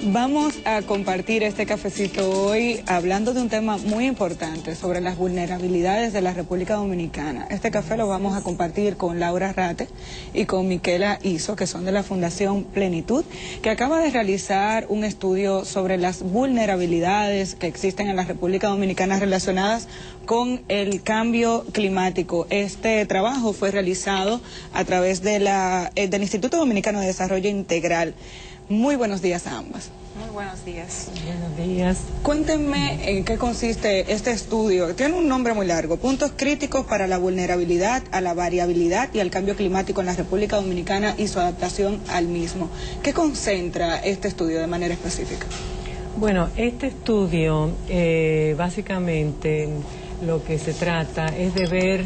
Vamos a compartir este cafecito hoy hablando de un tema muy importante sobre las vulnerabilidades de la República Dominicana. Este café lo vamos a compartir con Laura Rate y con Miquela Iso, que son de la Fundación Plenitud, que acaba de realizar un estudio sobre las vulnerabilidades que existen en la República Dominicana relacionadas con el cambio climático. Este trabajo fue realizado a través de del Instituto Dominicano de Desarrollo Integral. Muy buenos días a ambas. Muy buenos días. Buenos días. Cuéntenme en qué consiste este estudio. Tiene un nombre muy largo: Puntos críticos para la vulnerabilidad a la variabilidad y al cambio climático en la República Dominicana y su adaptación al mismo. ¿Qué concentra este estudio de manera específica? Bueno, este estudio básicamente lo que se trata es de ver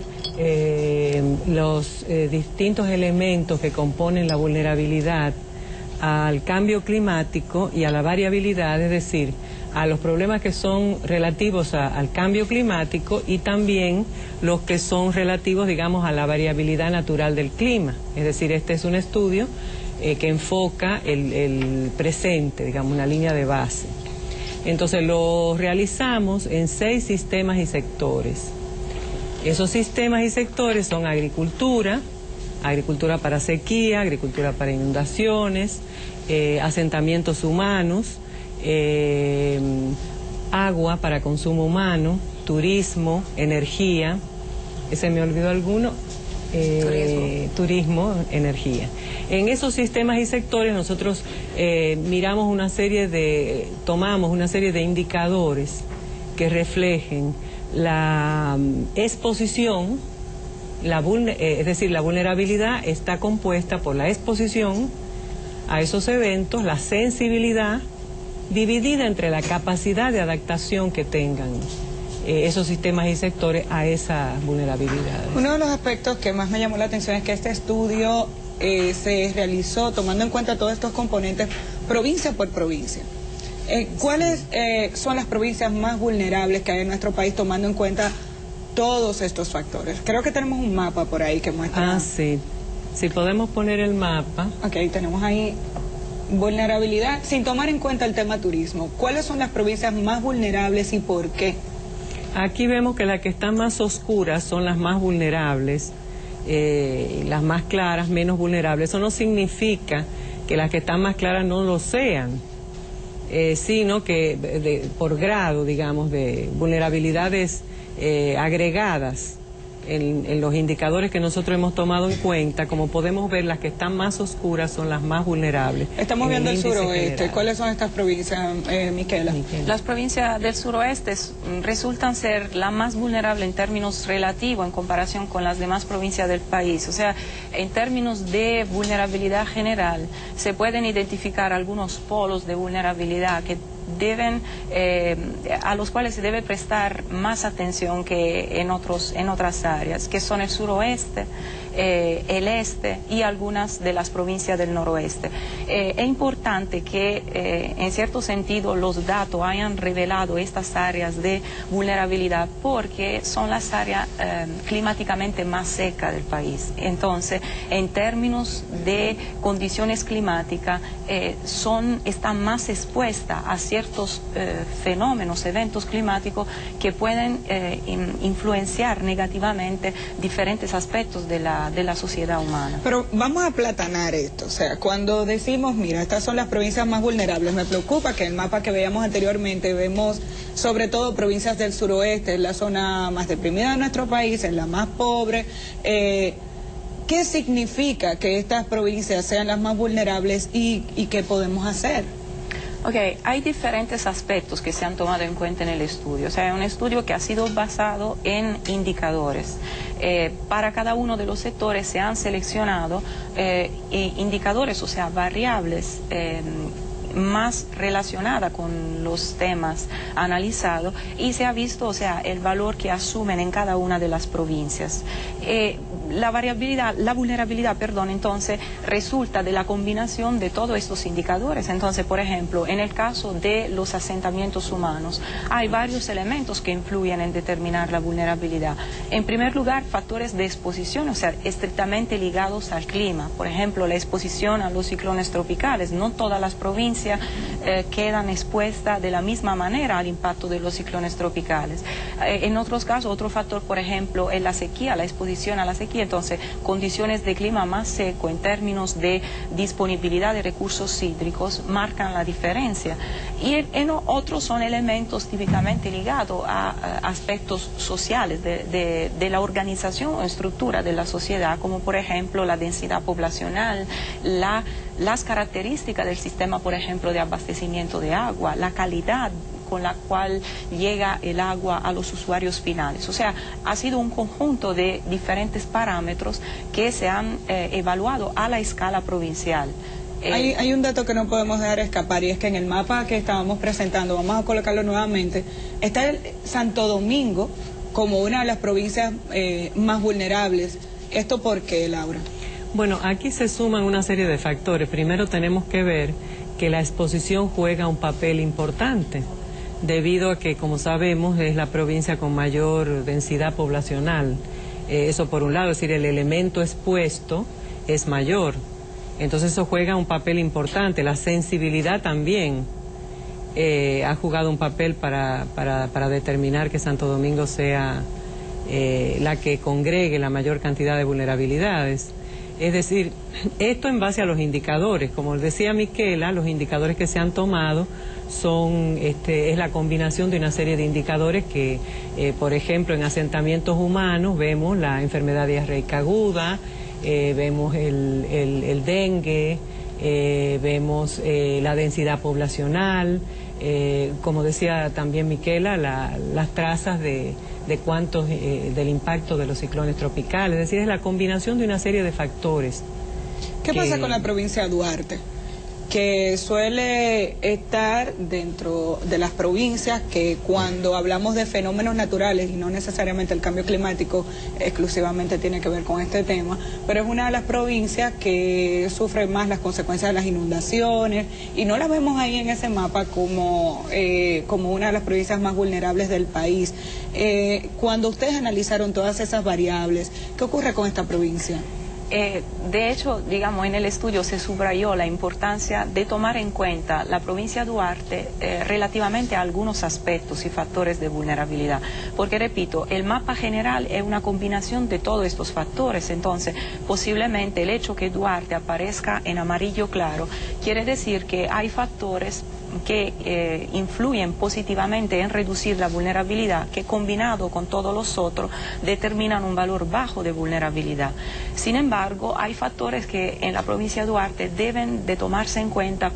los distintos elementos que componen la vulnerabilidad al cambio climático y a la variabilidad, es decir, a los problemas que son relativos al cambio climático y también los que son relativos, digamos, a la variabilidad natural del clima. Es decir, este es un estudio que enfoca el presente, digamos, una línea de base. Entonces lo realizamos en 6 sistemas y sectores. Esos sistemas y sectores son agricultura, agricultura para sequía, agricultura para inundaciones, asentamientos humanos, agua para consumo humano, turismo, energía, ¿se me olvidó alguno? Turismo, energía. En esos sistemas y sectores nosotros tomamos una serie de indicadores que reflejen la exposición. Es decir, la vulnerabilidad está compuesta por la exposición a esos eventos, la sensibilidad, dividida entre la capacidad de adaptación que tengan esos sistemas y sectores a esas vulnerabilidades. Uno de los aspectos que más me llamó la atención es que este estudio se realizó tomando en cuenta todos estos componentes provincia por provincia. ¿Cuáles son las provincias más vulnerables que hay en nuestro país tomando en cuenta todos estos factores? Creo que tenemos un mapa por ahí que muestra. Ah, sí. Si podemos poner el mapa. Ok, tenemos ahí vulnerabilidad sin tomar en cuenta el tema turismo. ¿Cuáles son las provincias más vulnerables y por qué? Aquí vemos que las que están más oscuras son las más vulnerables, las más claras menos vulnerables. Eso no significa que las que están más claras no lo sean, sino que por grado, digamos, de vulnerabilidades agregadas en los indicadores que nosotros hemos tomado en cuenta, como podemos ver, las que están más oscuras son las más vulnerables. Estamos viendo el suroeste. ¿Cuáles son estas provincias, Miquela? Las provincias del suroeste resultan ser la más vulnerable en términos relativos en comparación con las demás provincias del país. O sea, en términos de vulnerabilidad general, se pueden identificar algunos polos de vulnerabilidad que a los cuales se debe prestar más atención que en otras áreas, que son el suroeste, el este y algunas de las provincias del noroeste. Es importante que en cierto sentido los datos hayan revelado estas áreas de vulnerabilidad porque son las áreas climáticamente más secas del país. Entonces, en términos de condiciones climáticas, están más expuestas a ciertos fenómenos, eventos climáticos que pueden influenciar negativamente diferentes aspectos de la sociedad humana. Pero vamos a aplatanar esto, o sea, cuando decimos, mira, estas son las provincias más vulnerables, me preocupa que el mapa que veíamos anteriormente vemos sobre todo provincias del suroeste, es la zona más deprimida de nuestro país, es la más pobre. ¿Qué significa que estas provincias sean las más vulnerables y qué podemos hacer? Ok, hay diferentes aspectos que se han tomado en cuenta en el estudio. O sea, es un estudio que ha sido basado en indicadores. Para cada uno de los sectores se han seleccionado indicadores, o sea, variables más relacionada con los temas analizados y se ha visto, o sea, el valor que asumen en cada una de las provincias. La vulnerabilidad, entonces, resulta de la combinación de todos estos indicadores. Entonces, por ejemplo, en el caso de los asentamientos humanos, hay varios elementos que influyen en determinar la vulnerabilidad. En primer lugar, factores de exposición, o sea, estrictamente ligados al clima. Por ejemplo, la exposición a los ciclones tropicales. No todas las provincias provincia quedan expuestas de la misma manera al impacto de los ciclones tropicales. En otros casos, otro factor, por ejemplo, es la sequía, la exposición a la sequía. Entonces, condiciones de clima más seco en términos de disponibilidad de recursos hídricos marcan la diferencia. Y en otros son elementos típicamente ligados a aspectos sociales de la organización o estructura de la sociedad, como por ejemplo la densidad poblacional, las características del sistema, por ejemplo, de abastecimiento de agua, la calidad con la cual llega el agua a los usuarios finales. O sea, ha sido un conjunto de diferentes parámetros que se han evaluado a la escala provincial. Hay un dato que no podemos dejar escapar, y es que en el mapa que estábamos presentando, vamos a colocarlo nuevamente, está el Santo Domingo como una de las provincias más vulnerables. ¿Esto por qué, Laura? Bueno, aquí se suman una serie de factores. Primero tenemos que ver que la exposición juega un papel importante, debido a que, como sabemos, es la provincia con mayor densidad poblacional. Eso por un lado, es decir, el elemento expuesto es mayor. Entonces eso juega un papel importante. La sensibilidad también ha jugado un papel para determinar que Santo Domingo sea la que congregue la mayor cantidad de vulnerabilidades. Es decir, esto en base a los indicadores. Como decía Miquela, los indicadores que se han tomado son es la combinación de una serie de indicadores que, por ejemplo, en asentamientos humanos vemos la enfermedad diarreica aguda, vemos el dengue, vemos la densidad poblacional, como decía también Miquela, las trazas de cuántos del impacto de los ciclones tropicales. Es decir, es la combinación de una serie de factores. ¿Qué pasa con la provincia de Duarte? Que suele estar dentro de las provincias que, cuando hablamos de fenómenos naturales, y no necesariamente el cambio climático exclusivamente tiene que ver con este tema, pero es una de las provincias que sufre más las consecuencias de las inundaciones, y no la vemos ahí en ese mapa como una de las provincias más vulnerables del país. Cuando ustedes analizaron todas esas variables, ¿qué ocurre con esta provincia? De hecho, digamos, en el estudio se subrayó la importancia de tomar en cuenta la provincia de Duarte relativamente a algunos aspectos y factores de vulnerabilidad. Porque, repito, el mapa general es una combinación de todos estos factores. Entonces, posiblemente el hecho que Duarte aparezca en amarillo claro quiere decir que hay factores que influyen positivamente en reducir la vulnerabilidad, que combinado con todos los otros determinan un valor bajo de vulnerabilidad. Sin embargo, hay factores que en la provincia de Duarte deben de tomarse en cuenta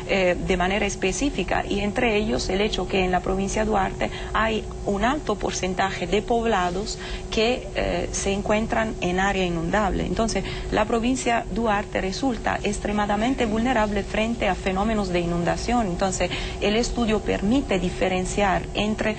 de manera específica, y entre ellos el hecho que en la provincia de Duarte hay un alto porcentaje de poblados que se encuentran en área inundable. Entonces, la provincia de Duarte resulta extremadamente vulnerable frente a fenómenos de inundación. Entonces, el estudio permite diferenciar entre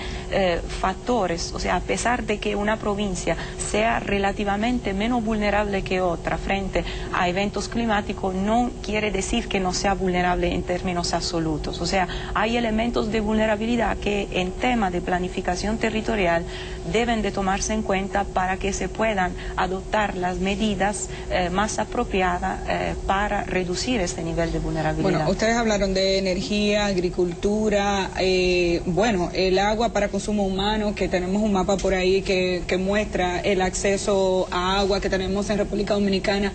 factores, o sea, a pesar de que una provincia sea relativamente menos vulnerable que otra frente a eventos climáticos, no quiere decir que no sea vulnerable en términos absolutos. O sea, hay elementos de vulnerabilidad que en tema de planificación territorial deben de tomarse en cuenta para que se puedan adoptar las medidas más apropiadas para reducir este nivel de vulnerabilidad. Bueno, ustedes hablaron de energía, agricultura, el agua para consumo humano, que tenemos un mapa por ahí que muestra el acceso a agua que tenemos en República Dominicana,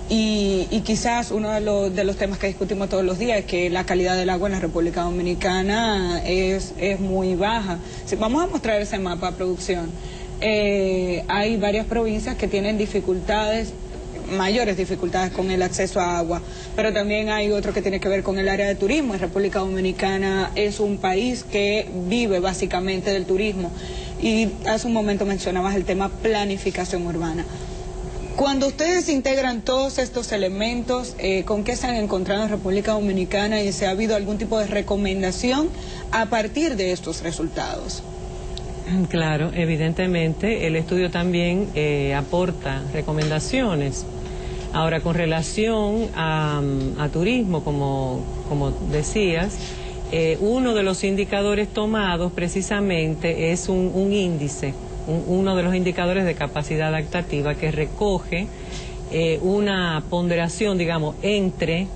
y quizás uno de los temas que discutimos todos los días es que la calidad del agua en la República Dominicana es muy baja. Si vamos a mostrar ese mapa, producción, hay varias provincias que tienen mayores dificultades con el acceso a agua, pero también hay otro que tiene que ver con el área de turismo. En República Dominicana es un país que vive básicamente del turismo, y hace un momento mencionabas el tema planificación urbana. Cuando ustedes integran todos estos elementos, ¿con qué se han encontrado en República Dominicana, y si ha habido algún tipo de recomendación a partir de estos resultados? Claro, evidentemente el estudio también aporta recomendaciones. Ahora, con relación a turismo, como decías, uno de los indicadores tomados precisamente es un índice, uno de los indicadores de capacidad adaptativa, que recoge una ponderación, digamos, entre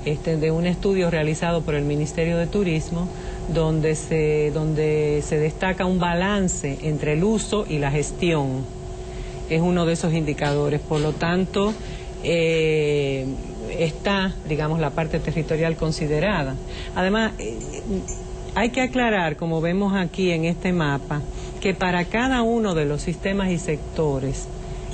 de un estudio realizado por el Ministerio de Turismo, donde se destaca un balance entre el uso y la gestión. Es uno de esos indicadores. Por lo tanto, está, digamos, la parte territorial considerada. Además, hay que aclarar, como vemos aquí en este mapa, que para cada uno de los sistemas y sectores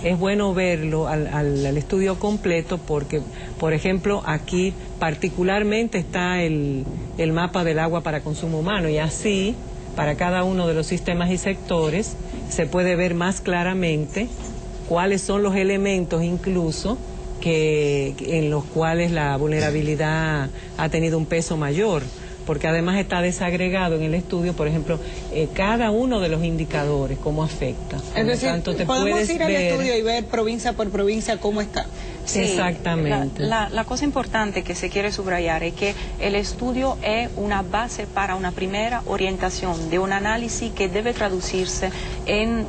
es bueno verlo al estudio completo, porque, por ejemplo, aquí particularmente está el mapa del agua para consumo humano, y así, para cada uno de los sistemas y sectores, se puede ver más claramente cuáles son los elementos incluso en los cuales la vulnerabilidad ha tenido un peso mayor, porque además está desagregado en el estudio, por ejemplo, cada uno de los indicadores, cómo afecta. Es decir, podemos ir al estudio y ver provincia por provincia cómo está. Sí, exactamente. La cosa importante que se quiere subrayar es que el estudio es una base para una primera orientación de un análisis que debe traducirse en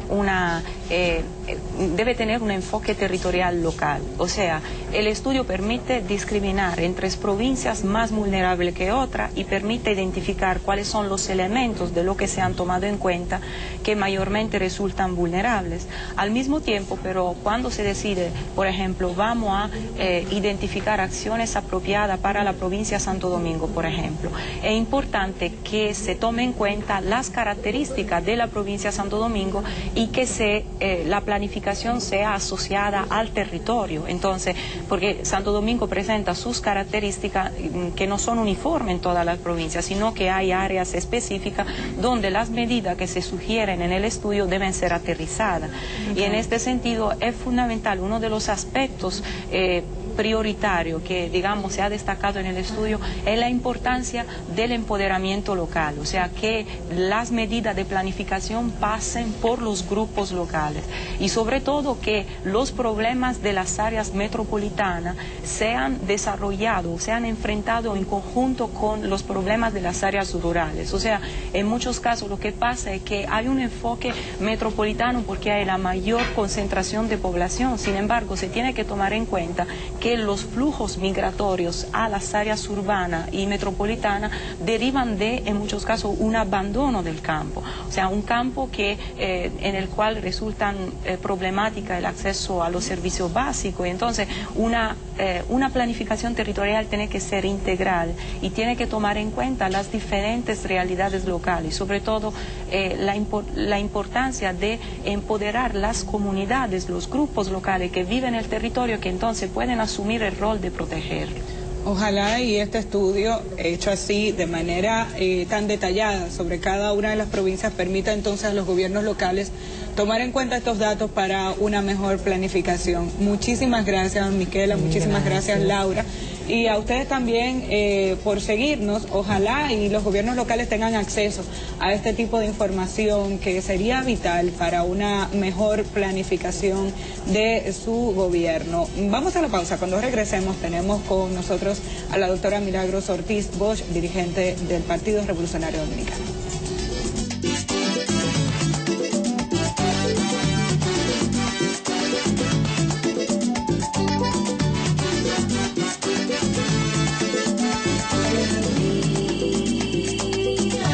debe tener un enfoque territorial local. O sea, el estudio permite discriminar entre provincias más vulnerables que otras y permite identificar cuáles son los elementos de lo que se han tomado en cuenta que mayormente resultan vulnerables. Al mismo tiempo, pero cuando se decide, por ejemplo, vamos a identificar acciones apropiadas para la provincia de Santo Domingo, por ejemplo, es importante que se tome en cuenta las características de la provincia de Santo Domingo y que la planificación sea asociada al territorio. Entonces, porque Santo Domingo presenta sus características que no son uniformes en todas las provincias, sino que hay áreas específicas donde las medidas que se sugieren en el estudio deben ser aterrizadas. Y en este sentido es fundamental, uno de los aspectos prioritario que, digamos, se ha destacado en el estudio es la importancia del empoderamiento local, o sea, que las medidas de planificación pasen por los grupos locales y sobre todo que los problemas de las áreas metropolitanas sean desarrollados, sean enfrentados en conjunto con los problemas de las áreas rurales. O sea, en muchos casos lo que pasa es que hay un enfoque metropolitano porque hay la mayor concentración de población, sin embargo, se tiene que tomar en cuenta que los flujos migratorios a las áreas urbanas y metropolitanas derivan en muchos casos, un abandono del campo. O sea, un campo en el cual resultan problemática el acceso a los servicios básicos. Y entonces, una planificación territorial tiene que ser integral y tiene que tomar en cuenta las diferentes realidades locales, sobre todo la importancia de empoderar las comunidades, los grupos locales que viven en el territorio, que entonces pueden asumir el rol de proteger. Ojalá y este estudio, hecho así de manera tan detallada sobre cada una de las provincias, permita entonces a los gobiernos locales tomar en cuenta estos datos para una mejor planificación. Muchísimas gracias, Miquela, muchísimas gracias, Laura. Y a ustedes también por seguirnos. Ojalá y los gobiernos locales tengan acceso a este tipo de información que sería vital para una mejor planificación de su gobierno. Vamos a la pausa. Cuando regresemos tenemos con nosotros a la doctora Milagros Ortiz Bosch, dirigente del Partido Revolucionario Dominicano.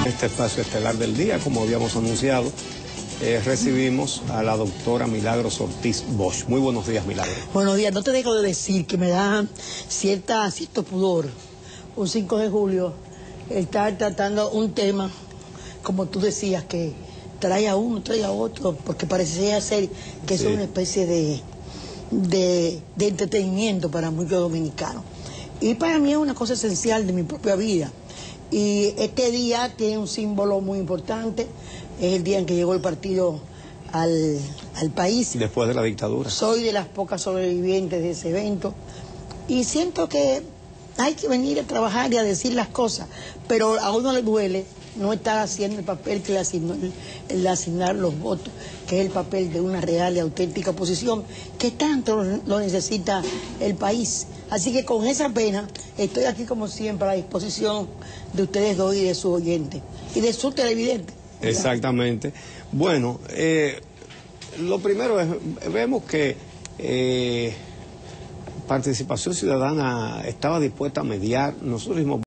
Este espacio estelar del día, como habíamos anunciado, recibimos a la doctora Milagros Ortiz Bosch. Muy buenos días, Milagros. Buenos días. No te dejo de decir que me da cierto pudor un 5 de julio estar tratando un tema, como tú decías, que trae a uno, trae a otro, porque parece ser que sí, es una especie de entretenimiento para muchos dominicanos. Y para mí es una cosa esencial de mi propia vida. Y este día tiene un símbolo muy importante, es el día en que llegó el partido al país. Después de la dictadura. Soy de las pocas sobrevivientes de ese evento y siento que hay que venir a trabajar y a decir las cosas, pero a uno le duele no estar haciendo el papel que le asignó, el asignar los votos, que es el papel de una real y auténtica oposición, que tanto lo necesita el país. Así que con esa pena estoy aquí como siempre a la disposición de ustedes dos y de sus oyentes y de sus televidentes. Exactamente. Bueno, lo primero es, vemos que Participación Ciudadana estaba dispuesta a mediar. Nosotros dijimos,